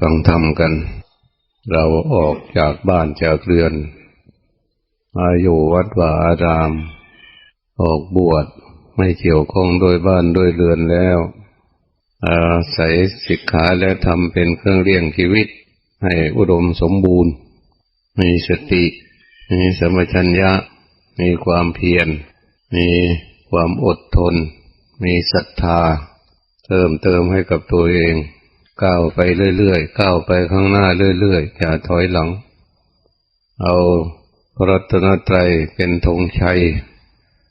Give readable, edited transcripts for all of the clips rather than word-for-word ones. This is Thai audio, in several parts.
ฟังธรรมกันเราออกจากบ้านจากเรือนมาอยู่วัดวาอารามออกบวชไม่เกี่ยวข้องโดยบ้านโดยเรือนแล้วอาศัยศิกขาและธรรมเป็นเครื่องเลี้ยงชีวิตให้อุดมสมบูรณ์มีสติมีสัมปชัญญะมีความเพียรมีความอดทนมีศรัทธาเติมให้กับตัวเองก้าวไปเรื่อยๆก้าวไปข้างหน้าเรื่อยๆอย่าถอยหลังเอาพระรัตนตรัยเป็นธงชัย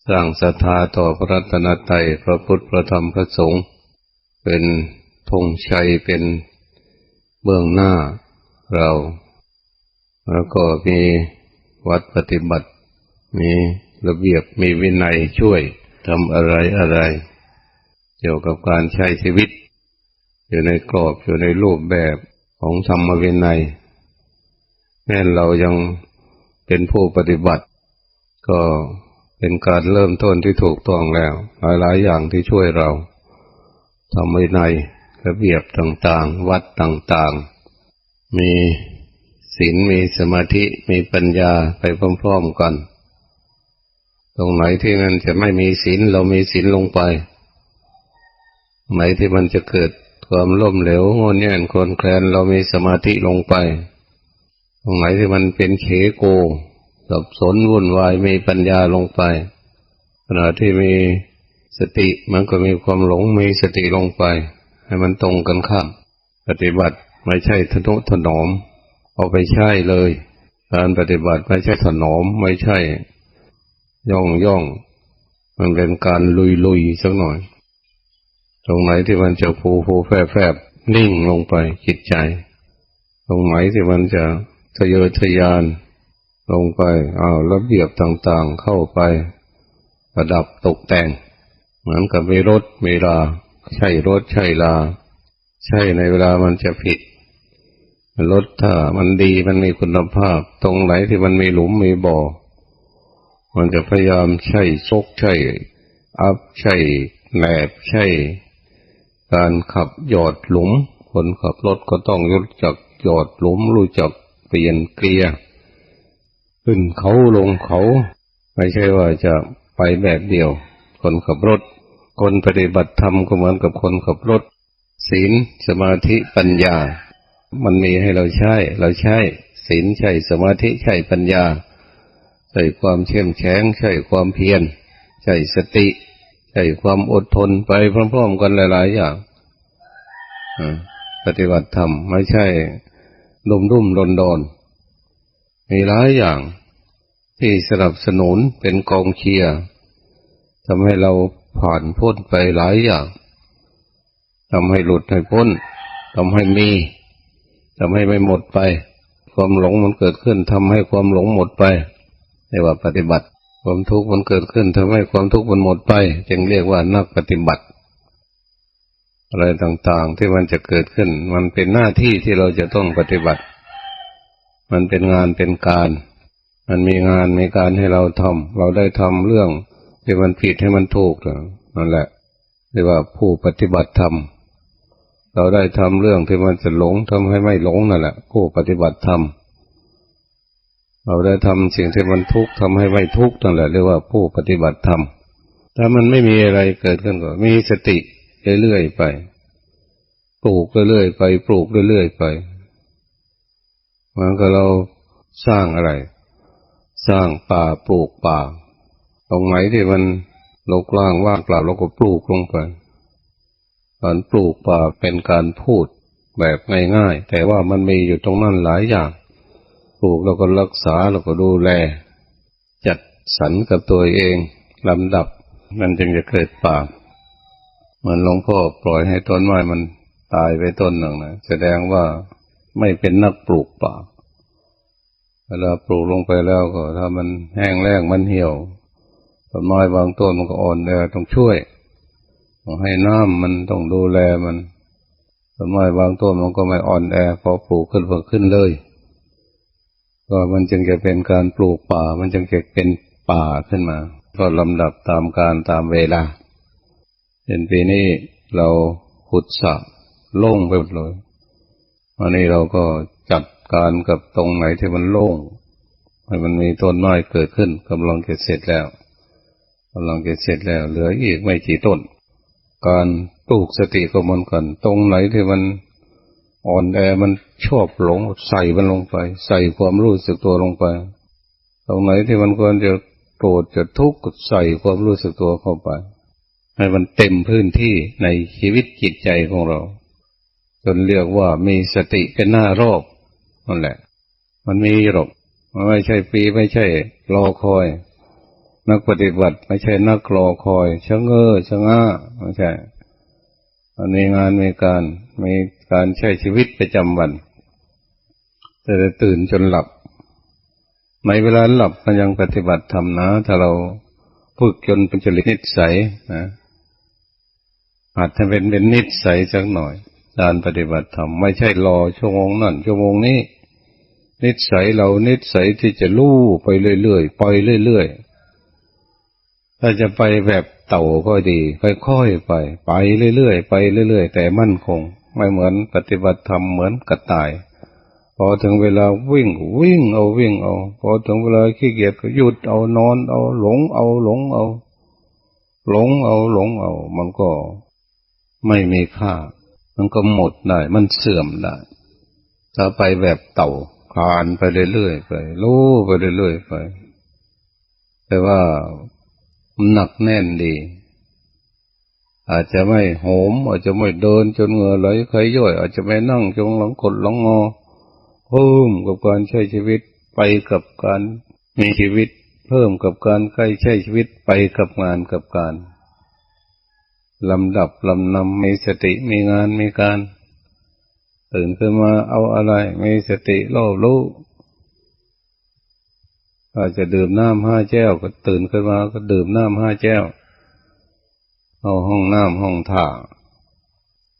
สร้างศรัทธาต่อพระรัตนตรัยพระพุทธพระธรรมพระสงฆ์เป็นธงชัยเป็นเบื้องหน้าเราแล้วก็มีวัดปฏิบัติมีระเบียบมีวินัยช่วยทำอะไรเกี่ยวกับการใช้ชีวิตอยู่ในกรอบอยู่ในรูปแบบของธรรมวินัยแม้เรายังเป็นผู้ปฏิบัติก็เป็นการเริ่มต้นที่ถูกต้องแล้วหลายอย่างที่ช่วยเราธรรมวินัยระเบียบต่างๆวัดต่างๆมีศีลมีสมาธิมีปัญญาไปพร้อมๆกันตรงไหนที่มันจะไม่มีศีลเรามีศีลลงไปไหนที่มันจะเกิดความล้มเหลวงอนแง่นคลอนแคลนเรามีสมาธิลงไปตรงไหนที่มันเป็นเขโกสับสนวุ่นวายมีปัญญาลงไปขณะที่มีสติมันก็มีความหลงมีสติลงไปให้มันตรงกันข้ามปฏิบัติไม่ใช่ทนุถนอมเอาไปใช้เลยการปฏิบัติไม่ใช่ถนอมไม่ใช่ย่องมันเป็นการลุยสักหน่อยตรงไหนที่มันจะฟูแฟบนิ่งลงไปจิตใจตรงไหนที่มันจะทะเยอทะยานลงไประเบียบต่างๆเข้าไปประดับตกแต่งเหมือนกับมีรถมีราใช่รถใช่ราใช่ในเวลามันจะผิดรถถ้ามันดีมันมีคุณภาพตรงไหนที่มันมีหลุมมีบ่อมันจะพยายามใช่ซกใช่อัพใช่แหนบใช่การขับหยอดหลุมคนขับรถก็ต้องรู้จักหยอดหลุมรู้จักเปลี่ยนเกียร์ขึ้นเขาลงเขาไม่ใช่ว่าจะไปแบบเดียวคนขับรถคนปฏิบัติธรรมก็เหมือนกับคนขับรถศีลสมาธิปัญญามันมีให้เราใช้ศีลใช้สมาธิใช้ปัญญาใช้ความเข้มแข็งใช้ความเพียรใช้สติใช้ความอดทนไปพร้อมๆกันหลายๆอย่างปฏิบัติธรรมไม่ใช่รุ่มดอนมีหลายอย่างที่สนับสนุนเป็นกองเชียร์ทำให้เราผ่านพ้นไปหลายอย่างทำให้หลุดให้พ้นทำให้มีทำให้ไม่หมดไปความหลงมันเกิดขึ้นทำให้ความหลงหมดไปเรียกว่าปฏิบัติความทุกข์มันเกิดขึ้นทำให้ความทุกข์มันหมดไปจึงเรียกว่านักปฏิบัติอะไรต่างๆที่มันจะเกิดขึ้นมันเป็นหน้าที่ที่เราจะต้องปฏิบัติมันเป็นงานเป็นการมันมีงานมีการให้เราทำเราได้ทำเรื่องที่มันผิดให้มันถูกนั่นแหละเรียกว่าผู้ปฏิบัติธรรมเราได้ทำเรื่องที่มันจะหลงทำให้ไม่หลงนั่นแหละผู้ปฏิบัติธรรมเราได้ทำสิ่งที่มันทุกข์ทำให้ไม่ทุกข์นั่นแหละเรียกว่าผู้ปฏิบัติธรรมถ้ามันไม่มีอะไรเกิดขึ้นก็มีสติเรื่อยๆไปปลูกเรื่อยๆไปปลูกเรื่อยๆไปเหมือนกับเราสร้างอะไรสร้างป่าปลูกป่าตรงไหนที่มันรกร้างว่างเปล่าเราก็ปลูกลงไปการปลูกป่าเป็นการพูดแบบง่ายๆแต่ว่ามันมีอยู่ตรงนั้นหลายอย่างปลูกแล้วก็รักษาแล้วก็ดูแลจัดสรรกับตัวเองลำดับมันจึงจะเกิดป่าเหมือนหลวงพ่อปล่อยให้ต้นไม้มันตายไปต้นหนึ่งนะแสดงว่าไม่เป็นนักปลูกป่าเวลาปลูกลงไปแล้วก็ถ้ามันแห้งแล้งมันเหี่ยวต้นไม้บางต้นมันก็อ่อนแอต้องช่วยต้องให้น้ำมันต้องดูแลมันต้นไม้บางต้นมันก็ไม่อ่อนแอพอปลูกขึ้นเลยก็มันจึงจะเป็นการปลูกป่ามันจึงจะเป็นป่าขึ้นมาก็ลำดับตามการตามเวลาเป็นปีนี้เราขุดสระโล่งไปหมดเลย วันนี้เราก็จัดการกับตรงไหนที่มันโล่งให้มันมีต้นไม้เกิดขึ้นกำลังจะเสร็จแล้วเหลืออีกไม่กี่ต้นการปลูกสติก็เหมือนกันตรงไหนที่มันอ่อนแอมันชอบหลงใส่มันลงไปใส่ความรู้สึกตัวลงไปตรงไหนที่มันควรจะโกรธจะทุกข์ก็ใส่ความรู้สึกตัวเข้าไปให้มันเต็มพื้นที่ในชีวิตจิตใจของเราจนเรียกว่ามีสติเป็นหน้ารอบนั่นแหละมันมีหรอกมันไม่ใช่ปีไม่ใช่รอคอยนักปฏิบัติไม่ใช่นักรอคอยชะเง้อชะง่าไม่ใช่มันมีงานมีการใช้ชีวิตประจำวันแต่ตื่นจนหลับในเวลาหลับมันยังปฏิบัติธรรมนะถ้าเราฝึกจนเป็นจริตนิสัยนะอาจจะเป็นนิสัยสักหน่อยการปฏิบัติธรรมไม่ใช่รอชั่วโมงนั่นชั่วโมงนี้นิสัยเรานิสัยที่จะลู่ไปเรื่อยๆไปเรื่อยๆถ้าจะไปแบบเต่าก็ดีค่อยๆไปเรื่อยๆไปเรื่อยๆแต่มั่นคงไม่เหมือนปฏิบัติธรรมเหมือนกระต่ายพอถึงเวลาวิ่งเอาพอถึงเวลาขี้เกียจก็หยุดเอานอนเอาหลงเอามันก็ไม่มีค่ามันก็หมดได้มันเสื่อมได้ถ้าไปแบบเต่าคลานไปเรื่อยๆไปลู่ไปเรื่อยๆไปแต่ว่าหนักแน่นดีอาจจะไม่โหมอาจจะไม่เดินจนเหงื่อไหลใครย่อยอาจจะไม่นั่งจงหลังกดหลังงอเพิ่มกับการใช้ชีวิตไปกับการมีชีวิตเพิ่มกับการใกล้ใช้ชีวิตไปกับงานกับการลำดับลำนำมีสติมีงานมีการตื่นขึ้นมาเอาอะไรมีสติรอบรู้อาจจะดื่มน้ำ5 แก้วก็ตื่นขึ้นมาก็ดื่มน้ำ5 แก้วเอาห้องน้ำห้องท่า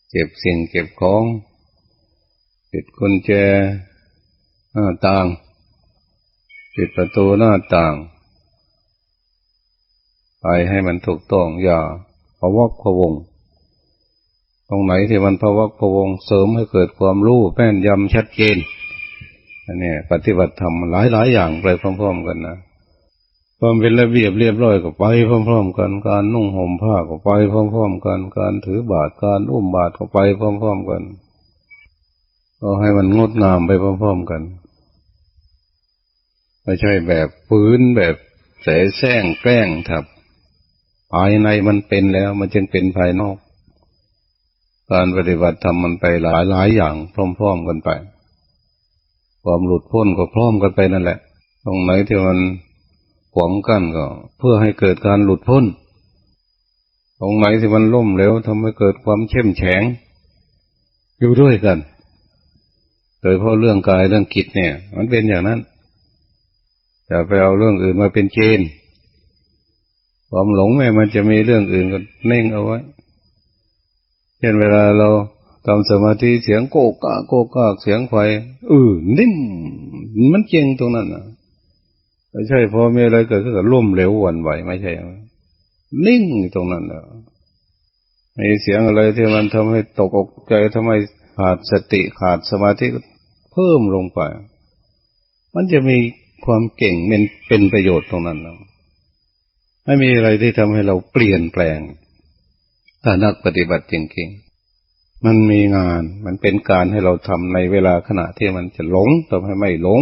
เก็บสิ่งเก็บของปิดกุญแจหน้าต่างปิดประตูหน้าต่างไปให้มันถูกต้องอย่าพะวักพะวงตรงไหนที่มันพะวักพะวงเสริมให้เกิดความรู้แม่นยำชัดเจนอันนี้ปฏิบัติธรรมหลายอย่างไปพร้อมๆกันนะความเป็นระเบียบเรียบร้อยก็ไปพร้อมๆกันการนุ่งห่มผ้าก็ไปพร้อมๆกันการถือบาตรการอุ้มบาตรก็ไปพร้อมๆกันก็ให้มันงดงามไปพร้อมๆกันไม่ใช่แบบฝืนแบบแสแสร้งแกล้งทับภายในมันเป็นแล้วมันจึงเป็นภายนอกการปฏิบัติธรรมมันไปหลายอย่างพร้อมๆกันไปความหลุดพ้นก็พร้อมกันไปนั่นแหละตรงไหนที่มันขวางกั้นก็เพื่อให้เกิดการหลุดพ้นตรงไหนที่มันล่มเหลวทำให้เกิดความเข้มแข็งอยู่ด้วยกันโดยเพราะเรื่องกายเรื่องจิตเนี่ยมันเป็นอย่างนั้นอย่าไปเอาเรื่องอื่นมาเป็นเกณฑ์ความหลงแม้มันจะมีเรื่องอื่นก็เน่งเอาไว้เช่นเวลาเราทำสมาธิเสียงโกกากเสียงไฟนิ่มมันเจงตรงนั้นนะไม่ใช่พอมีอะไรเกิดขึ้นก็ล่มเหลวหวั่นไหวไม่ใช่นิ่งตรงนั้นนะมีเสียงอะไรที่มันทำให้ตกอกใจทำให้ขาดสติขาดสมาธิเพิ่มลงไปมันจะมีความเก่งเป็นประโยชน์ตรงนั้นนะไม่มีอะไรที่ทำให้เราเปลี่ยนแปลงถ้านักปฏิบัติจริงๆมันมีงานมันเป็นการให้เราทำในเวลาขณะที่มันจะหลงทำให้ไม่หลง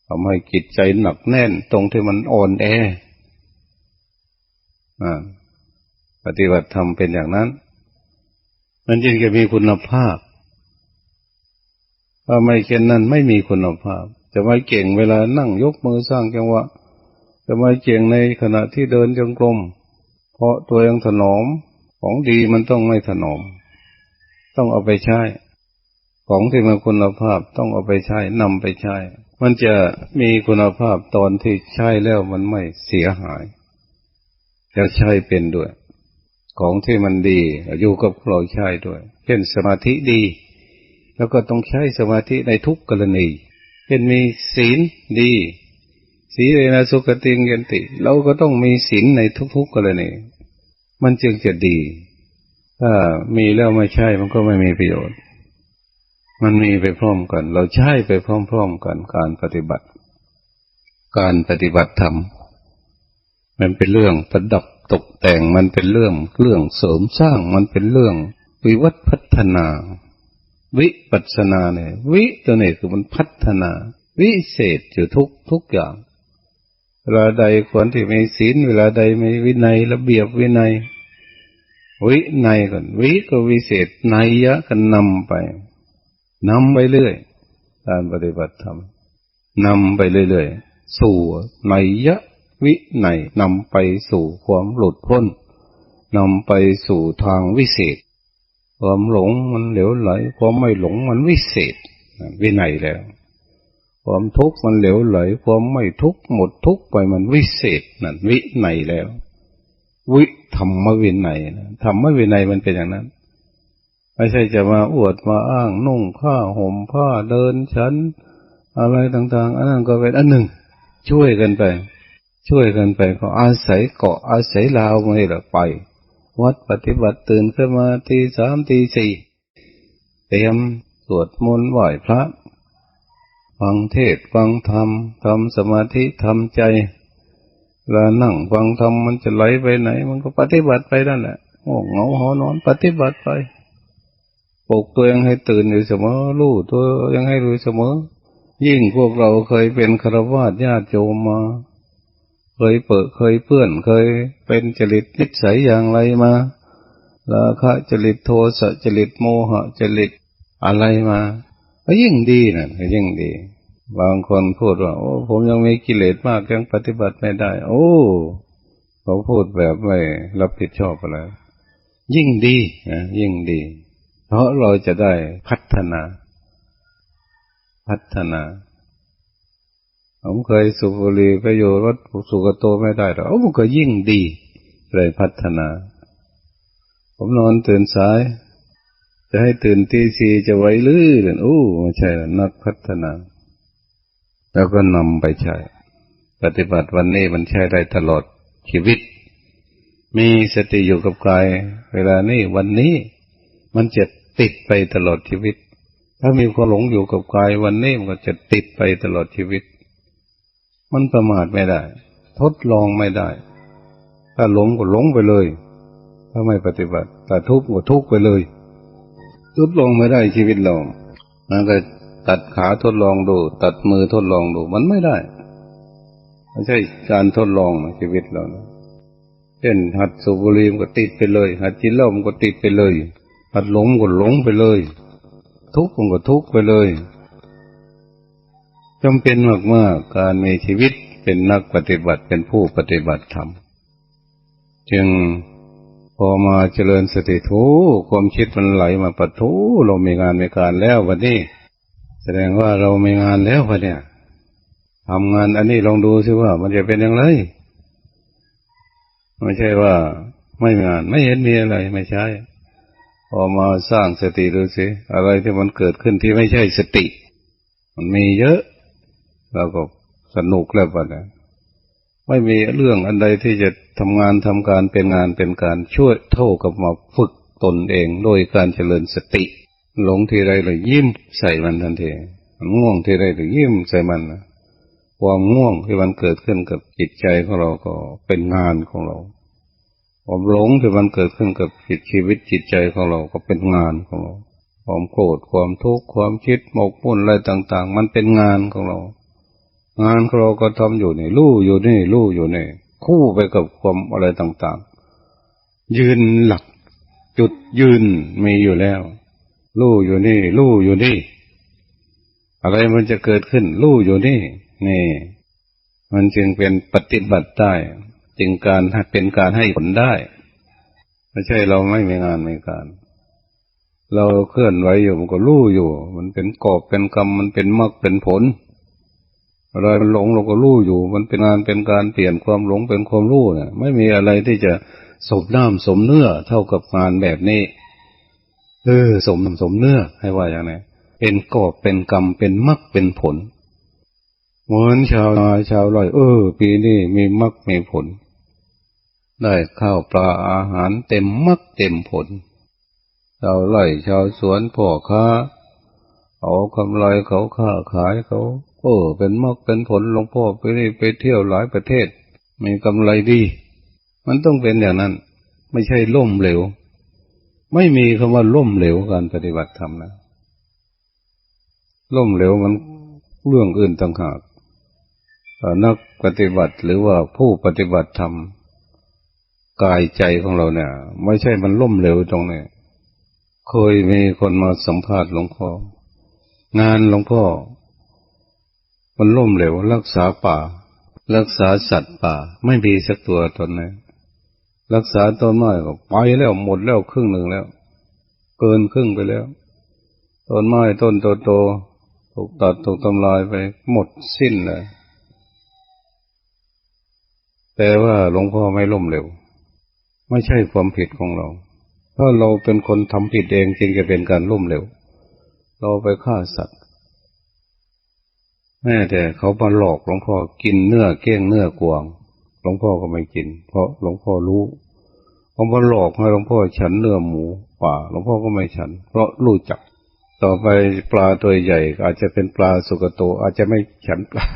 ทำให้จิตใจหนักแน่นตรงที่มันอ่อนแอปฏิบัติธรรมเป็นอย่างนั้นมันจึงจะมีคุณภาพถ้าไม่เช่นนั้นไม่มีคุณภาพจะไม่เก่งเวลานั่งยกมือสร้างจังหวะจะไม่เก่งในขณะที่เดินจงกรมเพราะตัวเองถนอมของดีมันต้องไม่ถนอมต้องเอาไปใช้ของที่มีคุณภาพต้องเอาไปใช้นำไปใช้มันจะมีคุณภาพตอนที่ใช้แล้วมันไม่เสียหายจะใช้เป็นด้วยของที่มันดีอยู่กับเราใช้ด้วยเช่นสมาธิดีแล้วก็ต้องใช้สมาธิในทุกกรณีเช่นมีศีลดีสีเลนะสุขติงยันติเราก็ต้องมีศีลในทุกๆกรณีมันจึงจะดีถ้ามีแล้วไม่ใช่มันก็ไม่มีประโยชน์ มันมีไปพร้อมกันเราใช้ไปพร้อมๆกันการปฏิบัติธรรมมันเป็นเรื่องประดับตกแต่งมันเป็นเรื่องเสริมสร้างมันเป็นเรื่องวิวัฒน์พัฒนาวิปัสสนาเนี่ยวิตัวนี้คือมันพัฒนาวิเศษอยู่ทุกอย่างเวลาใดควรที่มีศีลเวลาใดมีวินัยระเบียบวินัยวินัยก่อนวิก็วิเศษนัยยะก็นำไปเรื่อยการปฏิบัติธรรมนำไปเรื่อยๆสู่นัยยะวินัยนำไปสู่ความหลุดพ้นนำไปสู่ทางวิเศษความหลงมันเหลวไหลความไม่หลงมันวิเศษวินัยแล้วความทุกข์มันเหลวไหลความไม่ทุกข์หมดทุกข์ไปมันวิเศษนั่นวินัยแล้ววิธรรมวินัยธรรมวินัยมันเป็นอย่างนั้นไม่ใช่จะมาอวดมาอ้างนุ่งผ้าห่มผ้าเดินฉันอะไรต่างๆอันนั้นก็เป็นอันหนึ่งช่วยกันไปก็อาศัยเกาะอาศัยลาวไม่หรอกไปวัดปฏิบัติตื่นขึ้นมาตีสามตีสี่เตรียมสวดมนต์ไหว้พระฟังเทศน์ฟังธรรมทำสมาธิทำใจเวลานั่งฟังธรรมมันจะไหลไปไหนมันก็ปฏิบัติไปนั่นแหละง่วงเหงาหอนอนปฏิบัติไปปลุกตัวเองให้ตื่นอยู่เสมอรู้ตัวยังให้รู้เสมอยิ่งพวกเราเคยเป็นฆราวาสญาติโยมมาเคยเปื้อนเคยเป็นจริตนิสัยอย่างไรมาราคะจริตโทสะจริตโมหะจริตอะไรมาก็ยิ่งดีนะยิ่งดีบางคนพูดว่าโอ้ผมยังมีกิเลสมากยังปฏิบัติไม่ได้โอ้เขาพูดแบบไม่รับผิดชอบอะไรยิ่งดีนะยิ่งดีเพราะเราจะได้พัฒนาผมเคยสูบบุหรี่ไปอยู่วัดสุกโตไม่ได้หรอกมันก็ยิ่งดีเลยพัฒนาผมนอนตื่นสายจะให้ตื่นตีสี่จะไหวหรือไม่ใช่นักพัฒนาแล้วก็นำไปใช้ปฏิบัติวันนี้มันใช้ได้ตลอดชีวิตมีสติอยู่กับกายเวลานี้วันนี้มันจะติดไปตลอดชีวิตถ้ามีความหลงอยู่กับกายวันนี้มันก็จะติดไปตลอดชีวิตมันประมาทไม่ได้ทดลองไม่ได้ถ้าหลงก็หลงไปเลยถ้าไม่ปฏิบัติถ้าทุกข์ก็ทุกข์ไปเลยทดลองไม่ได้ชีวิตเรามันก็ตัดขาทดลองดูตัดมือทดลองดูมันไม่ได้ไม่ใช่การทดลองชีวิตเราเช่นหัดสูบบุหรี่มันก็ติดไปเลยหัดกินเหล้ามันก็ติดไปเลยหัดหลงก็หลงไปเลยทุกข์มันก็ทุกข์ไปเลยจำเป็นมากๆการมีชีวิตเป็นนักปฏิบัติเป็นผู้ปฏิบัติธรรมจึงพอมาเจริญสติความคิดมันไหลมาปะทุเรามีงานมีการแล้ววันนี้แสดงว่าเรามีงานแล้ววันนี้ทำงานอันนี้ลองดูสิว่ามันจะเป็นอย่างไรไม่ใช่ว่าไม่มีงานไม่เห็นมีอะไรไม่ใช่พอมาสร้างสติดูสิอะไรที่มันเกิดขึ้นที่ไม่ใช่สติมันมีเยอะเราก็สนุกแล้วป่ะเนี่ยไม่มีเรื่องอันใดที่จะทำงานทำการเป็นงานเป็นการช่วยเท่ากับมาฝึกตนเองโดยการเจริญสติหลงทีไรเลยยิ้มใส่มันทันทีง่วงทีไรเลยยิ้มใส่มันความง่วงที่มันเกิดขึ้นกับจิตใจของเราก็เป็นงานของเราความหลงที่มันเกิดขึ้นกับชีวิตจิตใจของเราก็เป็นงานของเราความโกรธความทุกข์ความคิดหมกมุ่นอะไรต่างๆมันเป็นงานของเรางานของเราก็ทำอยู่นี่รู้อยู่นี่คู่ไปกับความอะไรต่างๆยืนหลักจุดยืนมีอยู่แล้วรู้อยู่นี่อะไรมันจะเกิดขึ้นรู้อยู่นี่มันจึงเป็นปฏิบัติได้จึงเป็นการให้ผลได้ไม่ใช่เราไม่มีงานมีการเราเคลื่อนไหวอยู่มันก็รู้อยู่มันเป็นกอบเป็นกรรมมันเป็นมรรคเป็นผลอะไรมันหลงเราก็รู้อยู่มันเป็นงานเป็นการเปลี่ยนความหลงเป็นความรู้เนี่ยไม่มีอะไรที่จะสมน้ำสมเนื้อเท่ากับงานแบบนี้สมน้ำสมเนื้อให้ว่าอย่างไรเป็นกอบเป็นกรรมเป็นมรรคเป็นผลเหมือนชาวนาชาวไร่ปีนี้มีมรรคมีผลได้ข้าวปลาอาหารเต็มมรรคเต็มผลชาวไร่ชาวสวนพ่อค้า เอากำไรเขาค้าขายเขาเป็นมรรคเป็นผลหลวงพ่อไปนี่ไปเที่ยวหลายประเทศมีกำไรดีมันต้องเป็นอย่างนั้นไม่ใช่ล้มเหลวไม่มีคำว่าล้มเหลวการปฏิบัติธรรมนะล้มเหลวมันเรื่องอื่นต่างหากนักปฏิบัติหรือว่าผู้ปฏิบัติธรรมกายใจของเราเนี่ยไม่ใช่มันล้มเหลวตรงนี้เคยมีคนมาสัมภาษณ์หลวงพ่องานหลวงพ่อมันล้มเหลวรักษาป่ารักษาสัตว์ป่าไม่มีสักตัวตนไหนรักษาต้นไม้ก็ไปแล้วหมดแล้วครึ่งหนึ่งแล้วเกินครึ่งไปแล้วต้นไม้ต้นโตๆถูกตัดถูกทำลายไปหมดสิ้นเลยแต่ว่าหลวงพ่อไม่ล้มเหลวไม่ใช่ความผิดของเราถ้าเราเป็นคนทำผิดเองจึงจะเป็นการล้มเหลวเราไปฆ่าสัตว์แม้แต่เขามาหลอกหลวงพ่อกินเนื้อเก้งเนื้อกวางหลวงพ่อก็ไม่กินเพราะหลวงพ่อรู้เขามาหลอกให้หลวงพ่อฉันเนื้อหมูป่าหลวงพ่อก็ไม่ฉันเพราะรู้จักต่อไปปลาตัวใหญ่อาจจะเป็นปลาสุกโตอาจจะไม่ฉันปลา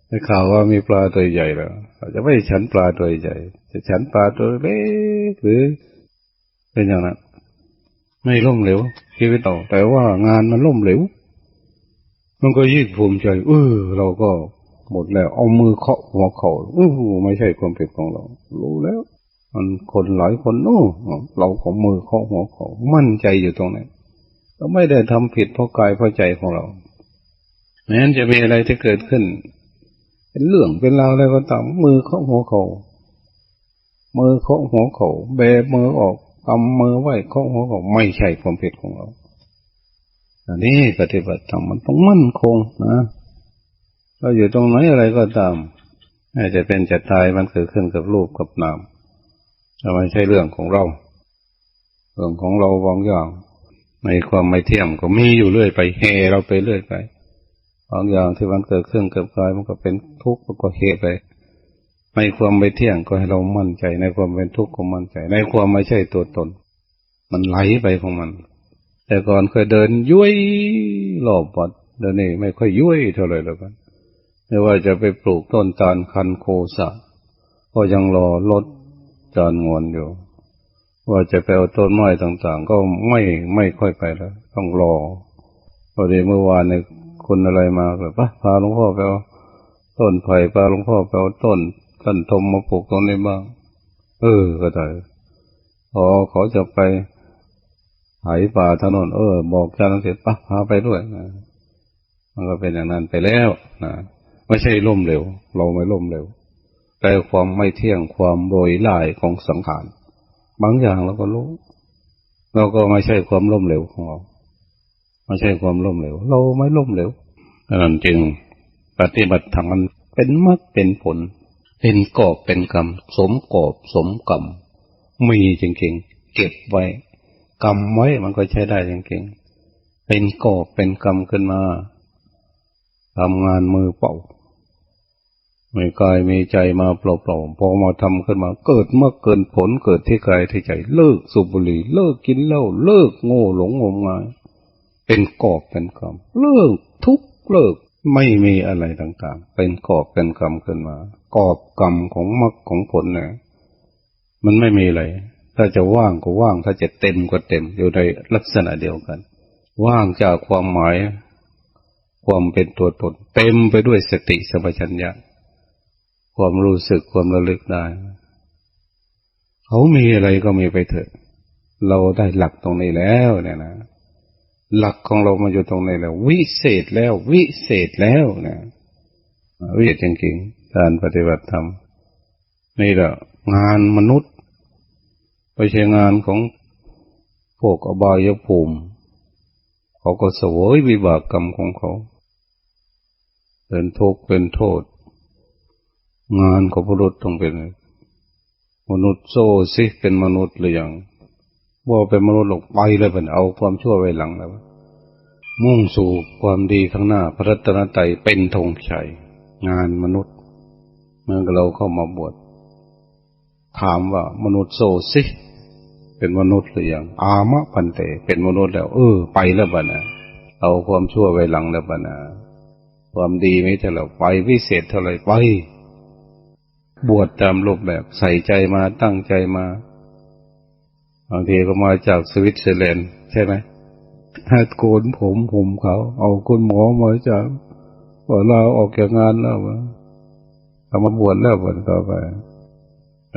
ได้ข่าวว่ามีปลาตัวใหญ่แล้วอาจจะไม่ฉันปลาตัวใหญ่จะฉันปลาตัวเล็กหรือเป็นอย่างนั้นไม่ล้มเหลวชีวิตเราแต่ว่างานมันล้มเหลวมันก็ยิ่งภูมิใจเราก็หมดแล้วเอามือเคาะหัวเข่าไม่ใช่ความผิดของเรารู้แล้วมันคนหลายคนเราของมือเคาะหัวเข่ามั่นใจอยู่ตรงนั้นเราไม่ได้ทำผิดเพราะกายเพราะใจของเราแม้จะมีอะไรที่เกิดขึ้นเป็นเรื่องเป็นราวอะไรก็ตามมือเคาะหัวเข่ามือเคาะหัวเข่าแบมือออกกำมือไว้เคาะหัวเข่าไม่ใช่ความผิดของเราอันนี้ปฏิบัติธรรมมันต้องมั่นคงนะเราอยู่ตรงไหนอะไรก็ตามอาจจะเป็นจะตายมันเกิดขึ้นกับรูปกับนามแต่ไม่ใช่เรื่องของเราเรื่องของเราบางอย่างในความไม่เที่ยงก็มีอยู่เรื่อยไปเฮเราไปเรื่อยไปบางอย่างที่มันเกิดขึ้นกับกายมันก็เป็นทุกข์มันก็เฮไปในความไม่เที่ยงก็ให้เรามั่นใจในความเป็นทุกข์ก็มั่นใจในความไม่ใช่ตัวตนมันไหลไปของมันแต่ก่อนเคยเดินยุ่ยรอบวัดเดี๋ยวนี้ไม่ค่อยยุ่ยเท่าไหร่แล้วกันไม่ว่าจะไปปลูกต้นตาลคันโคสะก็ยังรอรถจานงวนอยู่ว่าจะไปเอาต้นไม้ต่างๆก็ไม่ค่อยไปแล้วต้องรอพอดีเมื่อวานเนี่ยคนอะไรมาแบบพาหลวงพ่อไปเอาต้นไผ่พาหลวงพ่อไปเอาต้นกันทมมาปลูกตรงนี้บ้างก็ได้พอเขาจะไปไถป่าถนนบอกอาจารย์เสร็จพาไปด้วยนะมันก็เป็นอย่างนั้นไปแล้วนะไม่ใช่ล้มเหลวเราไม่ล้มเหลวแต่ความไม่เที่ยงความโรยล่ายของสังขารบางอย่างเราก็รู้เราก็ไม่ใช่ความล้มเหลวของเราไม่ใช่ความล้มเหลวเราไม่ล้มเหลวนั่นจึงปฏิบัติธรรมมันเป็นมรรคเป็นผลเป็นกอบเป็นกรรมสมกอบสมกรรมมีจริงๆเก็บไว้กรรมไว้มันก็ใช้ได้จริงๆเป็นกอบเป็นกรรมขึ้นมาทำงานมือเปล่าไม่กายมีใจมาเปล่าๆพอมาทำขึ้นมาเกิดเมื่อเกินผลเกิดที่กายที่ใจเลิกสูบบุหรี่เลิกกินเหล้าเลิกโง่หลงงมงายเป็นกอบเป็นกรรมเลิกทุกเลิกไม่มีอะไรต่างๆเป็นกอบเป็นกรรมขึ้นมากอบกรรมของมรรคของผลเนี่ยมันไม่มีอะไรถ้าจะว่างก็ว่างถ้าจะเต็มก็เต็มอยู่ในลักษณะเดียวกันว่างจากความหมายความเป็นตัวตนเต็มไปด้วยสติสัมปชัญญะความรู้สึกความระลึกได้เขามีอะไรก็มีไปเถอะเราได้หลักตรงนี้แล้วเนี่ยนะหลักของเรามาอยู่ตรงนี้แล้ววิเศษแล้ววิเศษแล้วนะวิเศษจริงๆการปฏิบัติธรรมนี่แหละงานมนุษย์ไม่ใช่งานของพวกอบายภูมิเขาก็เสวยวิบากกรรมของเขาเป็นทุกข์เป็นโทษงานของมนุษย์ต้องเป็นมนุษย์โซ่ซิเป็นมนุษย์หรือยังว่าเป็นมนุษย์หลงไปเลยเป็นเอาความชั่วไว้หลังแล้วมุ่งสู่ความดีข้างหน้าพระรัตนตรัยเป็นธงชัยงานมนุษย์เมื่อเราเข้ามาบวชถามว่ามนุษย์โซ่ซิเป็นมนุษย์หรือยังอามะพันเตเป็นมนุษย์แล้วไปแล้วบ้านะ เอาความชั่วไว้หลังแล้วปะนะความดีไม่เท่าไหร่ไปพิเศษเท่าไหร่ไปบวชตามรูปแบบใส่ใจมาตั้งใจมาบางทีก็มาจากสวิตเซอร์แลนด์ใช่ไหมให้โกนผมเขาเอาคุณหมอมาจากว่าเราออกจากงานแล้วเขามาบวชแล้วบวชต่อไป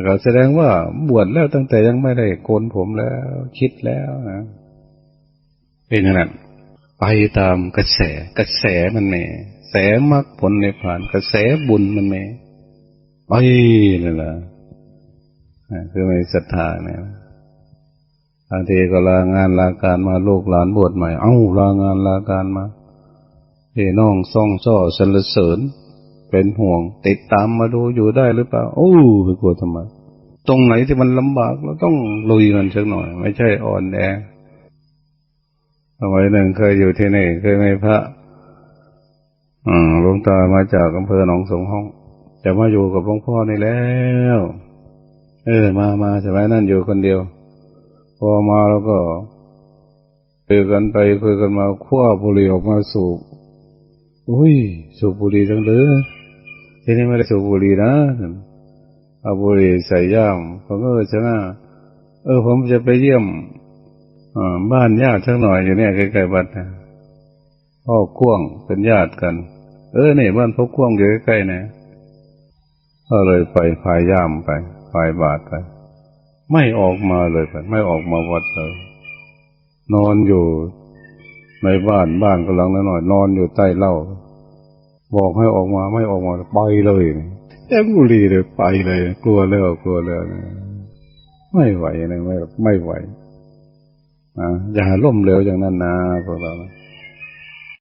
ก็แสดงว่าบวชแล้วตั้งแต่ยังไม่ได้โกนผมแล้วคิดแล้วนะเป็นอย่างนั้นไปตามกระแสมันแม่แสมรรคผลในผ่านกระแสบุญมันแม่ไปนั่นแหละคือไม่ศรัทธาเนี่ยบางทีก็ลางานลาการมาลูกหลานบวชใหม่เอ้าลางานลาการมาพี่น้องซ่องซ่อสรรเสริญเป็นห่วงติดตามมาดูอยู่ได้หรือเปล่าโอ้ไปกลัวทำไมตรงไหนที่มันลำบากเราต้องลุยมันสักหน่อยไม่ใช่อ่อนแอสมัยหนึ่งเคยอยู่ที่นี่เคยมีพระหลวงตามาจากอำเภอหนองสงห้องจะมาอยู่กับหลวงพ่อนี่แล้วมาสมัยนั้นอยู่คนเดียวพอมาแล้วก็คุยกันไปคุยกันมาคว้าบุหรี่ออกมาสูบสูบบุหรี่จังเลยที่นี่ไม่ได้สูบบุหรี่นะเอาบุหรี่ใส่ย่ามผมก็ชนะผมจะไปเยี่ยมบ้านญาติสักหน่อยอยู่เนี่ยใกล้ๆบ้านนะพ่อกว้างเป็นญาติกันนี่บ้านพ่อกว้างอยู่ใกล้ๆนะก็เลยไปพายย่ามไปพายบาตรไปไม่ออกมาเลยไปไม่ออกมาวัดเลยนอนอยู่ในบ้านกำลังน้อยนอนอยู่ใต้เหล้าบอกให้ออกมาไม่ออกมาไปเลยแอบบุหรี่เลยไปเลยกลัวแล้วไม่ไหวนะไม่ไหวอย่าล้มเหลวอย่างนั้นนะพวกเรา